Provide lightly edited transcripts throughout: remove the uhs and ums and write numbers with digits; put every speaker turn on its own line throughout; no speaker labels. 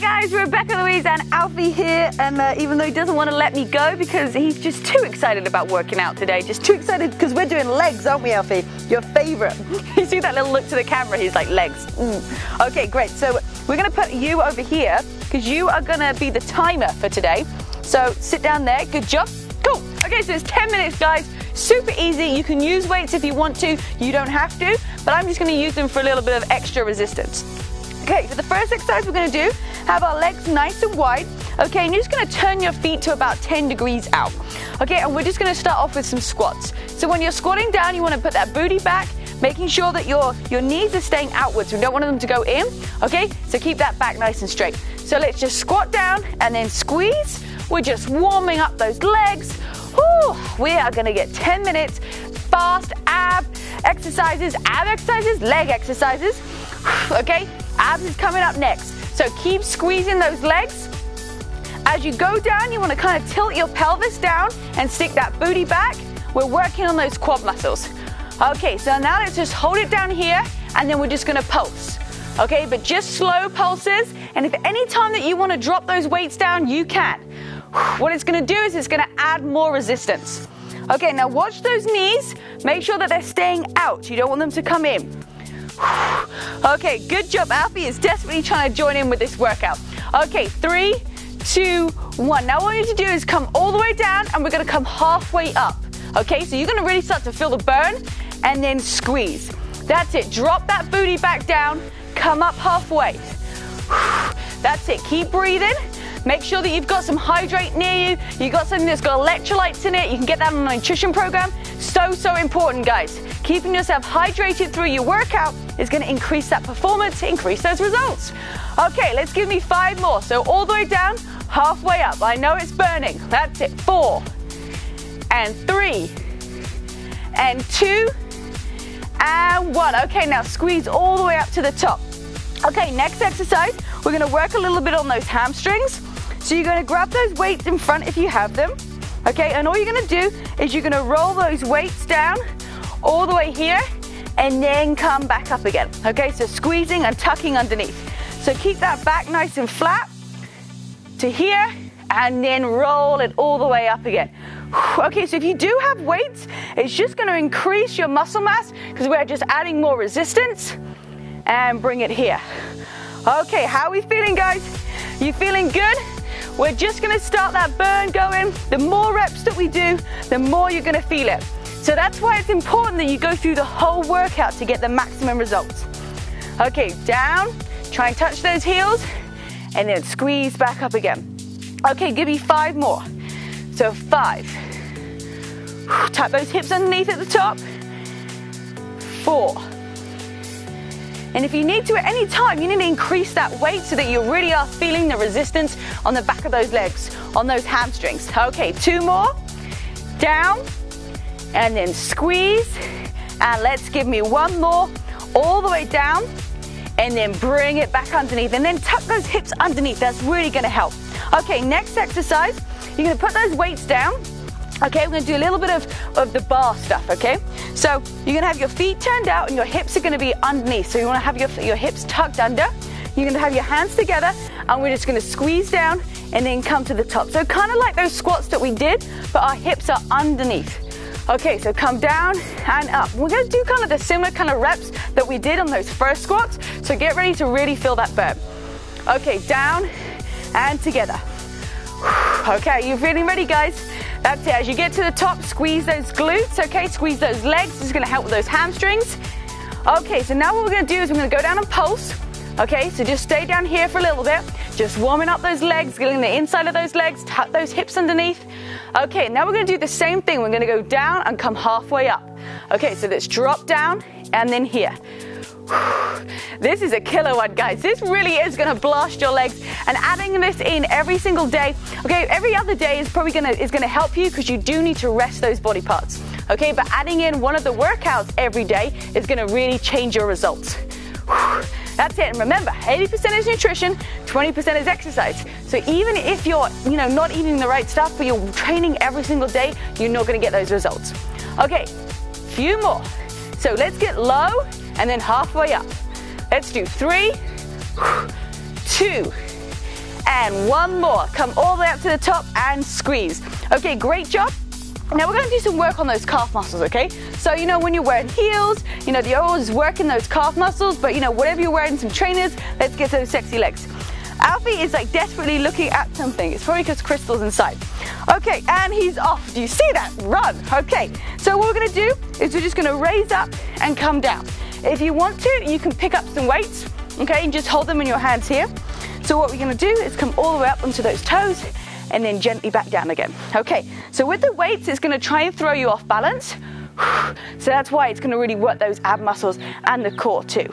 Hi guys, Rebecca-Louise and Alfie here, and even though he doesn't want to let me go because he's just too excited about working out today, just too excited because we're doing legs, aren't we, Alfie? Your favorite. You see that little look to the camera, he's like, legs. Okay, great, so we're going to put you over here because you are going to be the timer for today. So sit down there, good job. Cool. Okay, so it's 10 minutes, guys. Super easy. You can use weights if you want to, you don't have to, but I'm just going to use them for a little bit of extra resistance. Okay, for the first exercise we're going to do, have our legs nice and wide. Okay, and you're just going to turn your feet to about 10 degrees out. Okay, and we're just going to start off with some squats. So when you're squatting down, you want to put that booty back, making sure that your knees are staying outwards. We don't want them to go in. Okay, so keep that back nice and straight. So let's just squat down and then squeeze. We're just warming up those legs. Whew, we are going to get 10 minutes fast ab exercises, leg exercises. Okay, abs is coming up next. So keep squeezing those legs. As you go down, you want to kind of tilt your pelvis down and stick that booty back. We're working on those quad muscles. Okay, so now let's just hold it down here and then we're just going to pulse. Okay, but just slow pulses, and if any time that you want to drop those weights down, you can. What it's going to do is it's going to add more resistance. Okay, now watch those knees. Make sure that they're staying out. You don't want them to come in. Okay, good job. Alfie is desperately trying to join in with this workout. Okay, 3, 2, 1. Now what I want you to do is come all the way down and we're going to come halfway up. Okay, so you're going to really start to feel the burn and then squeeze. That's it. Drop that booty back down. Come up halfway. That's it. Keep breathing. Make sure that you've got some hydrate near you. You've got something that's got electrolytes in it. You can get that on a nutrition program. So important, guys. Keeping yourself hydrated through your workout is going to increase that performance, increase those results. Okay, let's give me 5 more. So all the way down, halfway up. I know it's burning. That's it. 4 and 3 and 2 and 1. Okay, now squeeze all the way up to the top. Okay, next exercise, we're going to work a little bit on those hamstrings. So you're going to grab those weights in front if you have them. Okay, and all you're going to do is you're going to roll those weights down all the way here and then come back up again. Okay, so squeezing and tucking underneath. So keep that back nice and flat to here and then roll it all the way up again. Okay, so if you do have weights, it's just going to increase your muscle mass because we're just adding more resistance. And bring it here. Okay, how are we feeling, guys? You feeling good? We're just gonna start that burn going. The more reps that we do, the more you're gonna feel it. So that's why it's important that you go through the whole workout to get the maximum results. Okay, down, try and touch those heels, and then squeeze back up again. Okay, give me 5 more. So 5. Tap those hips underneath at the top. 4. And if you need to at any time, you need to increase that weight so that you really are feeling the resistance on the back of those legs, on those hamstrings. Okay, 2 more. Down, and then squeeze. And let's give me 1 more, all the way down, and then bring it back underneath. And then tuck those hips underneath. That's really gonna help. Okay, next exercise, you're gonna put those weights down. Okay, we're gonna do a little bit of the bar stuff, okay? So you're gonna have your feet turned out and your hips are gonna be underneath. So you wanna have your hips tucked under. You're gonna have your hands together and we're just gonna squeeze down and then come to the top. So kind of like those squats that we did, but our hips are underneath. Okay, so come down and up. We're gonna do kind of the similar kind of reps that we did on those first squats. So get ready to really feel that burn. Okay, down and together. Okay, you feeling ready, guys? That's it. As you get to the top, squeeze those glutes, okay? Squeeze those legs. This is going to help with those hamstrings. Okay, so now what we're going to do is we're going to go down and pulse. Okay, so just stay down here for a little bit. Just warming up those legs, getting the inside of those legs, tuck those hips underneath. Okay, now we're going to do the same thing. We're going to go down and come halfway up. Okay, so let's drop down and then here. This is a killer one, guys. This really is going to blast your legs, and adding this in every single day, okay, every other day is probably going to help you because you do need to rest those body parts, okay, but adding in one of the workouts every day is going to really change your results. That's it. And remember, 80% is nutrition, 20% is exercise. So even if you're, not eating the right stuff, but you're training every single day, you're not going to get those results. Okay, few more. So let's get low and then halfway up. Let's do 3, 2, And one more. Come all the way up to the top and squeeze. Okay, great job. Now we're going to do some work on those calf muscles, okay? So, you know, when you're wearing heels, you know, you're always working those calf muscles, but, you know, whatever you're wearing, some trainers, let's get those sexy legs. Alfie is like desperately looking at something. It's probably because Crystal's inside. Okay, and he's off. Do you see that? Run. Okay, so what we're going to do is we're just going to raise up and come down. If you want to, you can pick up some weights, okay, and just hold them in your hands here. So what we're going to do is come all the way up onto those toes and then gently back down again. Okay, so with the weights, it's going to try and throw you off balance. So that's why it's going to really work those ab muscles and the core too.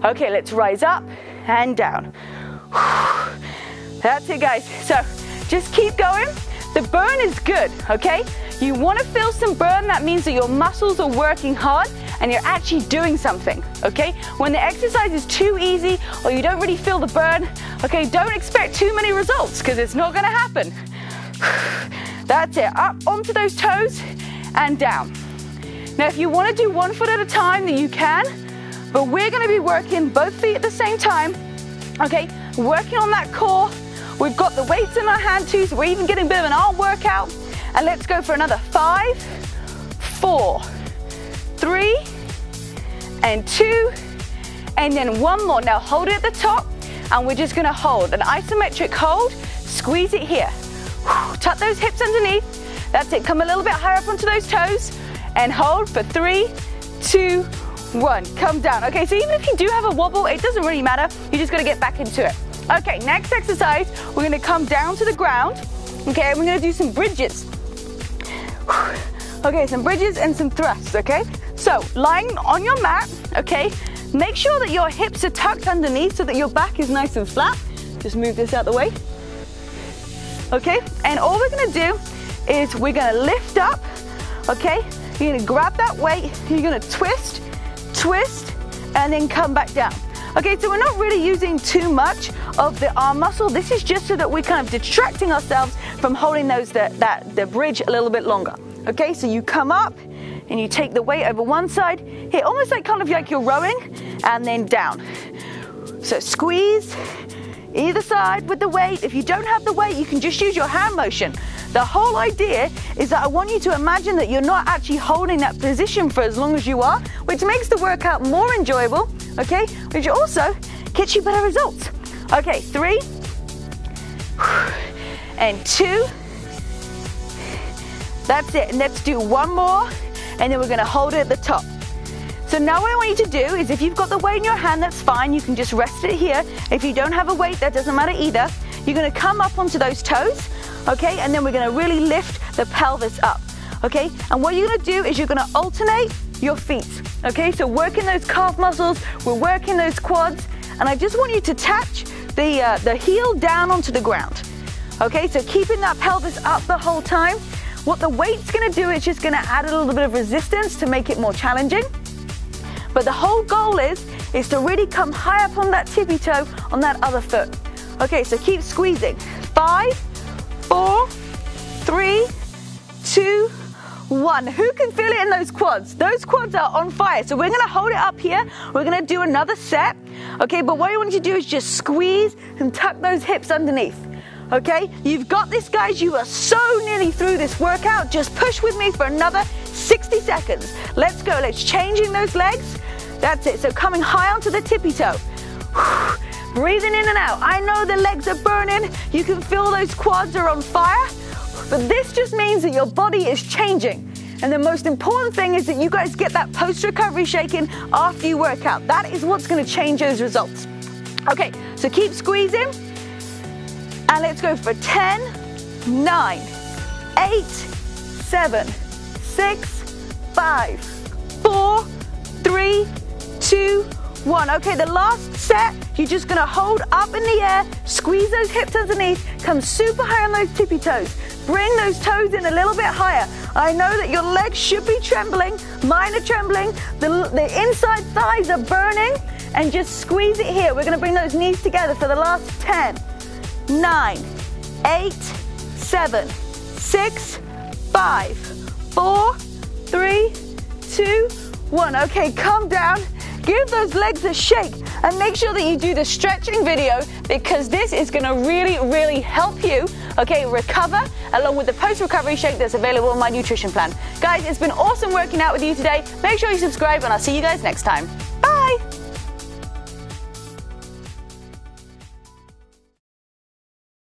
Okay, let's rise up and down. That's it, guys. So just keep going. The burn is good, okay? You want to feel some burn. That means that your muscles are working hard and you're actually doing something, okay? When the exercise is too easy or you don't really feel the burn, okay, don't expect too many results because it's not going to happen. That's it. Up onto those toes and down. Now, if you want to do one foot at a time, then you can, but we're going to be working both feet at the same time, okay? Working on that core. We've got the weights in our hand too, so we're even getting a bit of an arm workout. And let's go for another 5, 4, 3, and 2, and then one more. Now hold it at the top, and we're just gonna hold an isometric hold. Squeeze it here. Tuck those hips underneath. That's it. Come a little bit higher up onto those toes, and hold for 3, 2, 1. Come down. Okay, so even if you do have a wobble, it doesn't really matter. You just gotta get back into it. Okay, next exercise, we're gonna come down to the ground, okay, and we're gonna do some bridges. Okay, some bridges and some thrusts, okay? So, lying on your mat, okay, make sure that your hips are tucked underneath so that your back is nice and flat. Just move this out the way. Okay, and all we're gonna do is we're gonna lift up, okay? You're gonna grab that weight, you're gonna twist, twist, and then come back down. Okay, so we're not really using too much of the arm muscle. This is just so that we're kind of distracting ourselves from holding the bridge a little bit longer. Okay, so you come up and you take the weight over one side, here, almost like kind of like you're rowing, and then down. So squeeze either side with the weight. If you don't have the weight, you can just use your hand motion. The whole idea is that I want you to imagine that you're not actually holding that position for as long as you are, which makes the workout more enjoyable, okay? Which also gets you better results. Okay, 3, and 2. That's it, and let's do one more, and then we're gonna hold it at the top. So now what I want you to do is if you've got the weight in your hand, that's fine. You can just rest it here. If you don't have a weight, that doesn't matter either. You're gonna come up onto those toes, okay? And then we're gonna really lift the pelvis up, okay? And what you're gonna do is you're gonna alternate your feet, okay? So working those calf muscles, we're working those quads, and I just want you to touch the heel down onto the ground, okay? So keeping that pelvis up the whole time. What the weight's gonna do is just gonna add a little bit of resistance to make it more challenging. But the whole goal is to really come high up on that tippy toe on that other foot. Okay, so keep squeezing. 5, 4, 3, 2, 1. Who can feel it in those quads? Those quads are on fire. So we're gonna hold it up here. We're gonna do another set. Okay, but what I want you to do is just squeeze and tuck those hips underneath. Okay, you've got this, guys. You are so nearly through this workout. Just push with me for another 60 seconds. Let's go. Let's changing those legs. That's it. So coming high onto the tippy toe. Breathing in and out. I know the legs are burning. You can feel those quads are on fire. But this just means that your body is changing. And the most important thing is that you guys get that post-recovery shaking after you work out. That is what's going to change those results. Okay, so keep squeezing. And let's go for 10, 9, 8, 7, 6, 5, 4, 3, 2, 1. Okay, the last set, you're just gonna hold up in the air, squeeze those hips underneath, come super high on those tippy toes. Bring those toes in a little bit higher. I know that your legs should be trembling, mine are trembling, the inside thighs are burning, and just squeeze it here. We're gonna bring those knees together for the last 10, 9, 8, 7, 6, 5, 4, 3, 2, 1. Okay, come down. give those legs a shake, and make sure that you do the stretching video, because this is going to really, really help you, okay, recover, along with the post-recovery shake that's available in my nutrition plan. Guys, it's been awesome working out with you today. Make sure you subscribe, and I'll see you guys next time.